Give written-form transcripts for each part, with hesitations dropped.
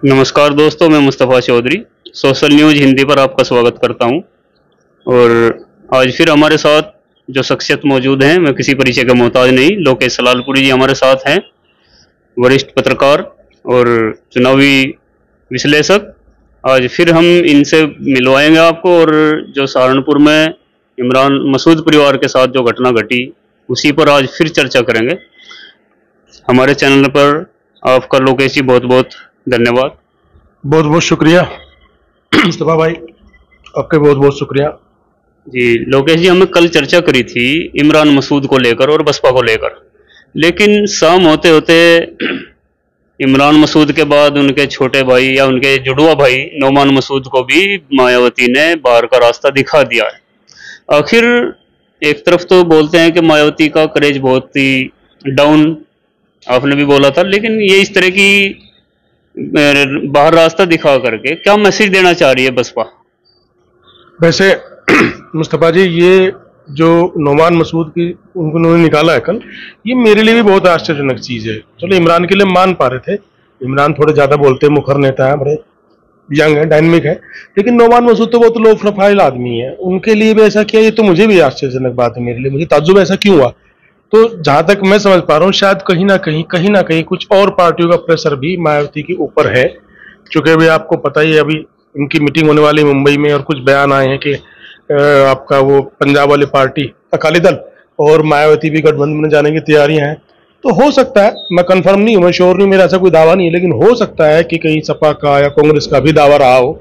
नमस्कार दोस्तों, मैं मुस्तफ़ा चौधरी सोशल न्यूज़ हिंदी पर आपका स्वागत करता हूं। और आज फिर हमारे साथ जो शख्सियत मौजूद हैं, मैं किसी परिचय का मोहताज नहीं, लोकेश सलालपुरी जी हमारे साथ हैं, वरिष्ठ पत्रकार और चुनावी विश्लेषक। आज फिर हम इनसे मिलवाएंगे आपको, और जो सहारनपुर में इमरान मसूद परिवार के साथ जो घटना घटी उसी पर आज फिर चर्चा करेंगे। हमारे चैनल पर आपका लोकेश जी बहुत बहुत धन्यवाद। बहुत बहुत शुक्रिया मुस्तफा भाई, आपके बहुत बहुत शुक्रिया जी। लोकेश जी, हमने कल चर्चा करी थी इमरान मसूद को लेकर और बसपा को लेकर, लेकिन शाम होते होते इमरान मसूद के बाद उनके छोटे भाई या उनके जुड़वा भाई नौमान मसूद को भी मायावती ने बाहर का रास्ता दिखा दिया है। आखिर एक तरफ तो बोलते हैं कि मायावती का क्रेज बहुत ही डाउन, आपने भी बोला था, लेकिन ये इस तरह की बाहर रास्ता दिखा करके क्या मैसेज देना चाह रही है बसपा? वैसे मुस्तफा जी, ये जो नौमान मसूद की उन्होंने निकाला है कल, ये मेरे लिए भी बहुत आश्चर्यजनक चीज है। चलो, इमरान के लिए मान पा रहे थे, इमरान थोड़े ज्यादा बोलते हैं, मुखर नेता है, बड़े यंग है, डायनेमिक है, लेकिन नौमान मसूद तो बहुत लो प्रोफाइल आदमी है, उनके लिए भी ऐसा किया, ये तो मुझे भी आश्चर्यजनक बात है। मेरे लिए मुझे ताज्जुब ऐसा क्यों हुआ? तो जहां तक मैं समझ पा रहा हूँ, शायद कहीं ना कहीं कुछ और पार्टियों का प्रेशर भी मायावती के ऊपर है। चूंकि अभी आपको पता ही है, अभी इनकी मीटिंग होने वाली मुंबई में, और कुछ बयान आए हैं कि आपका वो पंजाब वाली पार्टी अकाली दल और मायावती भी गठबंधन में जाने की तैयारियां हैं। तो हो सकता है, मैं कंफर्म नहीं हूं, मैं श्योर नहीं, मेरा ऐसा कोई दावा नहीं है, लेकिन हो सकता है कि कहीं सपा का या कांग्रेस का भी दावा रहा हो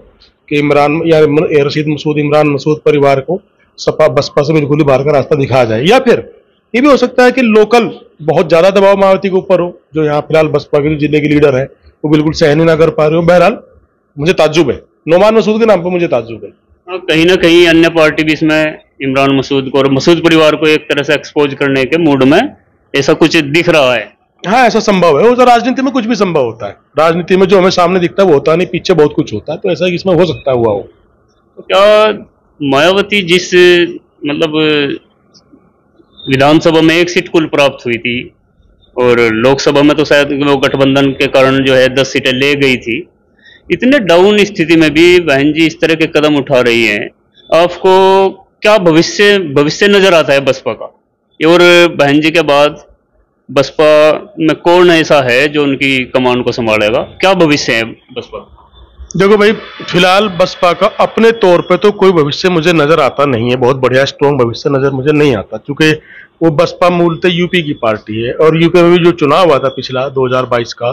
कि इमरान या रशीद मसूद, इमरान मसूद परिवार को सपा बसपा से बिल्कुल ही बाहर का रास्ता दिखाया जाए। या फिर ये भी हो सकता है कि लोकल बहुत ज्यादा दबाव मायावती के ऊपर हो, जो यहाँ फिलहाल बसपा के जिले की लीडर है वो बिल्कुल सहन ही ना कर पा रहे हो। बहरहाल मुझे ताज्जुब है, नौमान मसूद के नाम पर मुझे ताज्जुब है। कहीं ना कहीं अन्य पार्टी भी इसमें इमरान मसूद को और मसूद परिवार को एक तरह से एक्सपोज करने के मूड में ऐसा कुछ दिख रहा है। हाँ, ऐसा संभव है। तो राजनीति में कुछ भी संभव होता है, राजनीति में जो हमें सामने दिखता है वो होता नहीं, पीछे बहुत कुछ होता है, तो ऐसा इसमें हो सकता हुआ हो। तो क्या मायावती जिस मतलब विधानसभा में एक सीट कुल प्राप्त हुई थी, और लोकसभा में तो शायद वो गठबंधन के कारण जो है 10 सीटें ले गई थी, इतने डाउन स्थिति में भी बहन जी इस तरह के कदम उठा रही हैं, आपको क्या भविष्य नजर आता है बसपा का? और बहन जी के बाद बसपा में कौन ऐसा है जो उनकी कमान को संभालेगा? क्या भविष्य है बसपा? देखो भाई, फिलहाल बसपा का अपने तौर पे तो कोई भविष्य मुझे नजर आता नहीं है, बहुत बढ़िया स्ट्रॉन्ग भविष्य नजर मुझे नहीं आता, क्योंकि वो बसपा मूलतः यूपी की पार्टी है, और यूपी में भी जो चुनाव हुआ था पिछला 2022 का,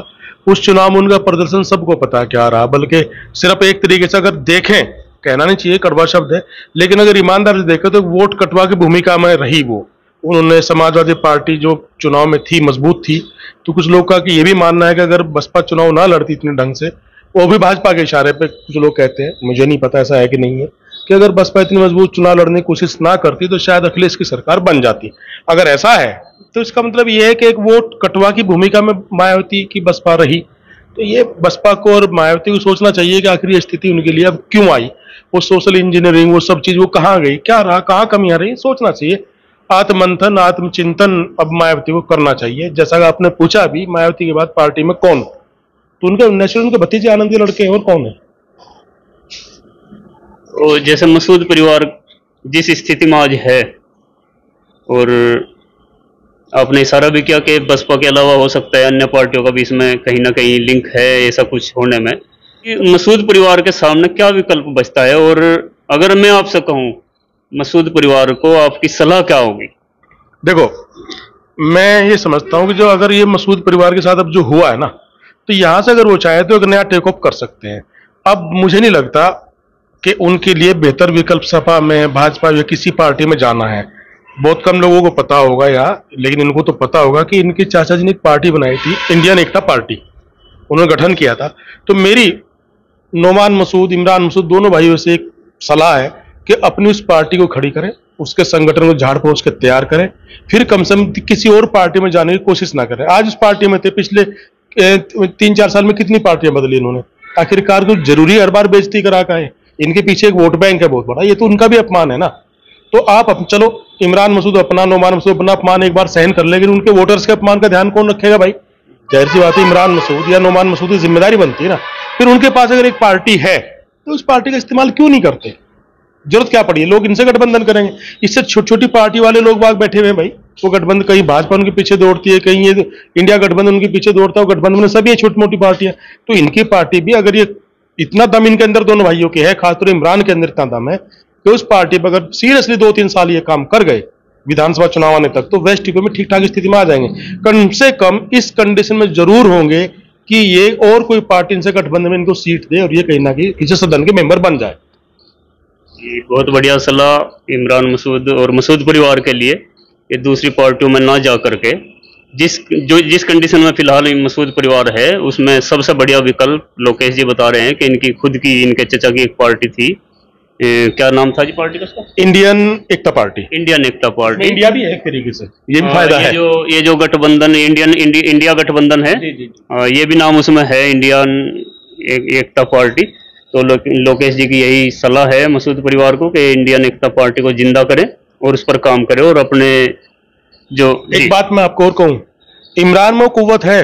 उस चुनाव में उनका प्रदर्शन सबको पता क्या रहा। बल्कि सिर्फ एक तरीके से अगर देखें, कहना नहीं चाहिए, कड़वा शब्द है, लेकिन अगर ईमानदार से देखें तो वोट कटवा की भूमिका में रही वो। उन्होंने समाजवादी पार्टी जो चुनाव में थी, मजबूत थी, तो कुछ लोग का कि ये भी मानना है कि अगर बसपा चुनाव ना लड़ती इतने ढंग से, वो भी भाजपा के इशारे पे कुछ लोग कहते हैं, मुझे नहीं पता ऐसा है कि नहीं है, कि अगर बसपा इतनी मजबूत चुनाव लड़ने की कोशिश ना करती तो शायद अखिलेश की सरकार बन जाती। अगर ऐसा है तो इसका मतलब ये है कि एक वोट कटवा की भूमिका में मायावती की बसपा रही। तो ये बसपा को और मायावती को सोचना चाहिए कि आखिर ये स्थिति उनके लिए अब क्यों आई, वो सोशल इंजीनियरिंग, वो सब चीज वो कहाँ गई, क्या रहा, कहाँ कमियां रही, सोचना चाहिए। आत्ममंथन, आत्मचिंतन अब मायावती को करना चाहिए। जैसा कि आपने पूछा भी, मायावती के बाद पार्टी में कौन, तो उनके नेचुरल उनके भतीजे आनंद के लड़के हैं, और कौन है? और जैसे मसूद परिवार जिस स्थिति में आज है, और आपने इशारा भी किया कि बसपा के अलावा हो सकता है अन्य पार्टियों का भी इसमें कहीं ना कहीं लिंक है ऐसा कुछ होने में, मसूद परिवार के सामने क्या विकल्प बचता है? और अगर मैं आपसे कहूं मसूद परिवार को, आपकी सलाह क्या होगी? देखो, मैं ये समझता हूं कि जो अगर ये मसूद परिवार के साथ अब जो हुआ है ना, तो यहां से अगर वो चाहे तो एक नया टेक ऑफ कर सकते हैं। अब मुझे नहीं लगता कि उनके लिए बेहतर विकल्प सपा में, भाजपा या किसी पार्टी में जाना है। बहुत कम लोगों को पता होगा लेकिन इनको तो पता होगा कि इनके चाचा जी ने एक पार्टी बनाई थी, इंडियन एकता पार्टी, उन्होंने गठन किया था। तो मेरी नौमान मसूद, इमरान मसूद दोनों भाइयों से एक सलाह है कि अपनी उस पार्टी को खड़ी करें, उसके संगठन को झाड़ पोंछ के तैयार करें, फिर कम से कम किसी और पार्टी में जाने की कोशिश ना करें। आज उस पार्टी में थे, पिछले 3-4 साल में कितनी पार्टियां बदली इन्होंने, आखिरकार कुछ जरूरी हर बार बेइज्जती करा का है? इनके पीछे एक वोट बैंक है बहुत बड़ा, ये तो उनका भी अपमान है ना। तो आप चलो, इमरान मसूद अपना, नौमान मसूद अपना अपमान एक बार सहन कर ले, लेकिन उनके वोटर्स के अपमान का ध्यान कौन रखेगा भाई? जाहिर सी बात है, इमरान मसूद या नौमान मसूद की जिम्मेदारी बनती है ना। फिर उनके पास अगर एक पार्टी है तो उस पार्टी का इस्तेमाल क्यों नहीं करते? जरूरत क्या पड़ी है? लोग इनसे गठबंधन करेंगे। इससे छोटी छोटी पार्टी वाले लोग बाग बैठे हुए हैं भाई, वो गठबंधन, कहीं भाजपा उनके पीछे दौड़ती है, कहीं ये इंडिया गठबंधन उनके पीछे दौड़ता है, गठबंधन में सभी छोटी मोटी पार्टियां। तो इनकी पार्टी भी, अगर ये इतना दम इनके अंदर दोनों भाइयों के है, खासतौर इमरान के अंदर इतना दम है कि उस पार्टी पर अगर सीरियसली 2-3 साल ये काम कर गए विधानसभा चुनाव आने तक, तो वेस्ट यूपी में ठीक ठाक स्थिति में आ जाएंगे। कम से कम इस कंडीशन में जरूर होंगे कि ये और कोई पार्टी इनसे गठबंधन में इनको सीट दे और ये कहीं ना कहीं किसी सदन के मेंबर बन जाए। ये बहुत बढ़िया सलाह इमरान मसूद और मसूद परिवार के लिए, ये दूसरी पार्टियों में ना जा करके जिस कंडीशन में फिलहाल मसूद परिवार है उसमें सबसे बढ़िया विकल्प लोकेश जी बता रहे हैं कि इनकी खुद की, इनके चचा की एक पार्टी थी, क्या नाम था जी पार्टी का उसका? इंडियन एकता पार्टी। इंडियन एकता पार्टी। इंडिया भी है एक तरीके से, ये भी फायदा है। ये जो गठबंधन इंडिया गठबंधन है, ये भी नाम उसमें है, इंडियन एकता पार्टी। तो लोकेश जी की यही सलाह है मसूद परिवार को कि इंडियन एकता पार्टी को जिंदा करें और उस पर काम करें और अपने जो एक बात मैं आपको और कहूं, इमरान में वो कुव्वत है,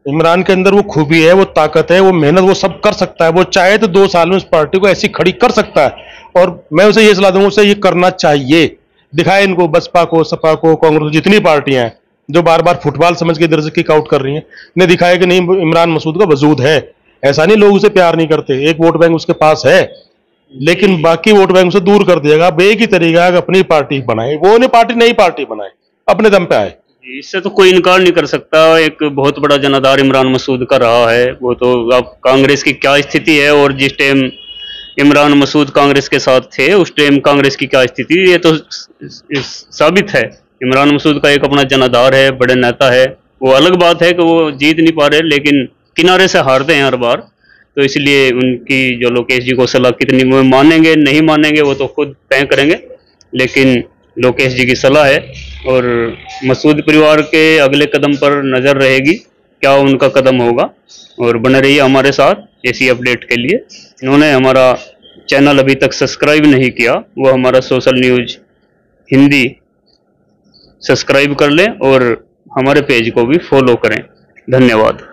इमरान के अंदर वो खूबी है, वो ताकत है, वो मेहनत, वो सब कर सकता है। वो चाहे तो 2 साल में उस पार्टी को ऐसी खड़ी कर सकता है और मैं उसे ये सलाह दूंगा, उसे ये करना चाहिए। दिखाए इनको, बसपा को, सपा को, कांग्रेस को, जितनी पार्टियां हैं जो बार बार फुटबॉल समझ के इधर से किक आउट कर रही हैं, इन्हें दिखाया कि नहीं इमरान मसूद का वजूद है। ऐसा नहीं लोग उसे प्यार नहीं करते, एक वोट बैंक उसके पास है, लेकिन बाकी वोट बैंक उसे दूर कर दिएगा। अब एक ही तरीका है, अपनी पार्टी बनाए, वो नहीं पार्टी नई पार्टी बनाए, अपने दम पे आए। इससे तो कोई इनकार नहीं कर सकता, एक बहुत बड़ा जनाधार इमरान मसूद का रहा है। वो तो अब कांग्रेस की क्या स्थिति है और जिस टाइम इमरान मसूद कांग्रेस के साथ थे उस टाइम कांग्रेस की क्या स्थिति, ये तो साबित है। इमरान मसूद का एक अपना जनाधार है, बड़े नेता है। वो अलग बात है कि वो जीत नहीं पा रहे, लेकिन किनारे से हारते हैं हर बार। तो इसलिए उनकी जो लोकेश जी को सलाह कितनी मानेंगे नहीं मानेंगे वो तो खुद तय करेंगे, लेकिन लोकेश जी की सलाह है और मसूद परिवार के अगले कदम पर नजर रहेगी, क्या उनका कदम होगा। और बने रहिए हमारे साथ ऐसी अपडेट के लिए। इन्होंने हमारा चैनल अभी तक सब्सक्राइब नहीं किया, वो हमारा सोशल न्यूज हिंदी सब्सक्राइब कर लें और हमारे पेज को भी फॉलो करें। धन्यवाद।